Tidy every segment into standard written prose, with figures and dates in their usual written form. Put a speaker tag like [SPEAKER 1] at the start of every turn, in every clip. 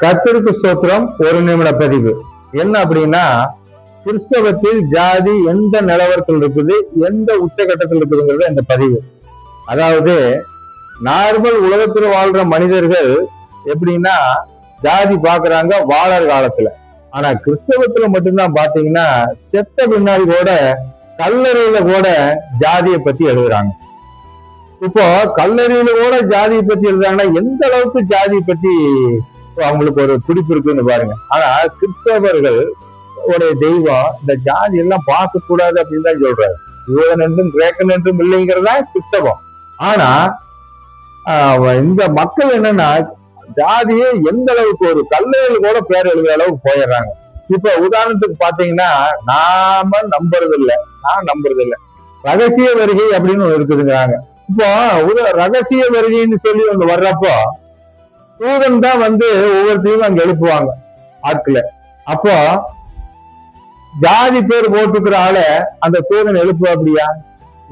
[SPEAKER 1] கர்த்தருக்கு ஸ்தோத்திரம். ஒரு நிமிட பதிவு என்ன அப்படின்னா, கிறிஸ்தவத்தில் ஜாதி எந்த நிலவரத்தில் இருக்குது, எந்த உச்சகட்டத்தில் இருக்குதுங்கிறது இந்த பதிவு. அதாவது நார்மல் உலகத்தில் வாழ்ற மனிதர்கள் எப்படின்னா ஜாதி பாக்குறாங்க வாழற காலத்துல. ஆனா கிறிஸ்தவத்துல மட்டும்தான் பாத்தீங்கன்னா செத்த பின்னாடி கூட கல்லறையில கூட ஜாதியை பத்தி எழுதுறாங்க. இப்போ கல்லறையில கூட ஜாதியை பத்தி எழுதுறாங்கன்னா எந்த அளவுக்கு ஜாதியை பத்தி அவங்களுக்கு ஒரு பிடிப்பு இருக்குன்னு பாருங்க. ஆனா கிறிஸ்தவர்கள் ஒரு தெய்வம் இந்த ஜாதி எல்லாம் பார்க்க கூடாது அப்படின்னு தான் சொல்றாரு. யூதன் என்றும் கிரேக்கன் என்றும் இல்லைங்கிறதா கிறிஸ்தவம். ஆனா இந்த மக்கள் என்னன்னா ஜாதியை எந்த அளவுக்கு ஒரு கல்லறையில் கூட பேர் எழுதுற அளவுக்கு போயிடுறாங்க. இப்ப உதாரணத்துக்கு பாத்தீங்கன்னா நான் நம்புறது இல்லை ரகசிய வருகை அப்படின்னு ஒண்ணு இருக்குதுங்கிறாங்க. இப்போ ரகசிய வருகைன்னு சொல்லி ஒண்ணு வர்றப்போ தூதன் தான் ஒவ்வொருத்தையும் அங்க எழுப்புவாங்க ஆட்களை. அப்போ ஜாதி பேர் போட்டுக்கிற ஆள அந்த தூதன் எழுப்புவாப்படியா?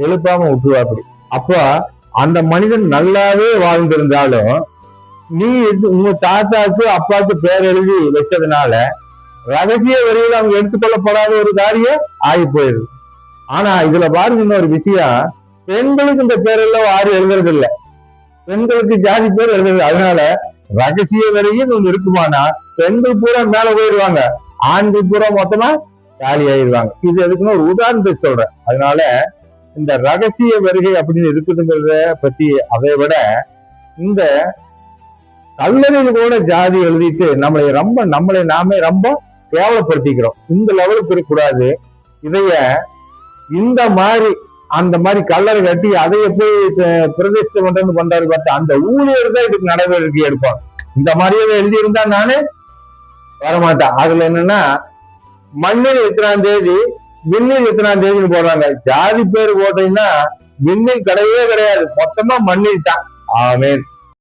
[SPEAKER 1] எழுப்பாம விட்டுருவாப்படி. அப்போ அந்த மனிதன் நல்லாவே வாழ்ந்திருந்தாலும் நீ உங்க தாத்தாக்கு அப்பாவுக்கு பேர் எழுதி வச்சதுனால ரகசிய வரியில அவங்க எடுத்துக்கொள்ளப்படாத ஒரு காரியம் ஆகி போயிருது. ஆனா இதுல பாருங்க இன்னொரு விஷயம், பெண்களுக்கு இந்த பேரெல்லாம் யாரும் எழுதுறது இல்லை. பெண்களுக்கு ஜாதி பேர் எழுதுறது. அதனால ரகசிய வரியும் ஒண்ணு இருக்குமானா பெண்கள் பூரா மேல போயிடுவாங்க, ஆண்கள் பூரா மொத்தமா காலி ஆயிடுவாங்க. இது எதுக்குன்னு ஒரு உதாரணத்தை சொல்றேன். அதனால இந்த ரகசிய வருகை அப்படின்னு இருக்குதுங்கிறத பத்தி அதை விட இந்த கல்லறையில் கூட ஜாதி எழுதிட்டு நம்மளை நாமே ரொம்ப கேவலப்படுத்திக்கிறோம். இந்த லெவலுக்கு இருக்கக்கூடாது. இதைய இந்த மாதிரி அந்த மாதிரி கல்லறை கட்டி அதைய போய் பிரதிஷ்டை பண்றேன்னு பண்றாரு பார்த்தா அந்த ஊழியர் தான் இதுக்கு நடவடிக்கை எடுப்பாங்க. இந்த மாதிரியே எழுதி இருந்தா நானு வரமாட்டேன். அதுல என்னன்னா மண்ணில் எத்தனாம் தேதி விண்ணில் எத்தனாம் தேதின்னு போடுறாங்க. ஜாதி பேர் போட்டீங்கன்னா விண்ணில் கிடையவே கிடையாது, மொத்தமா மண்ணில் தான். ஆமென்.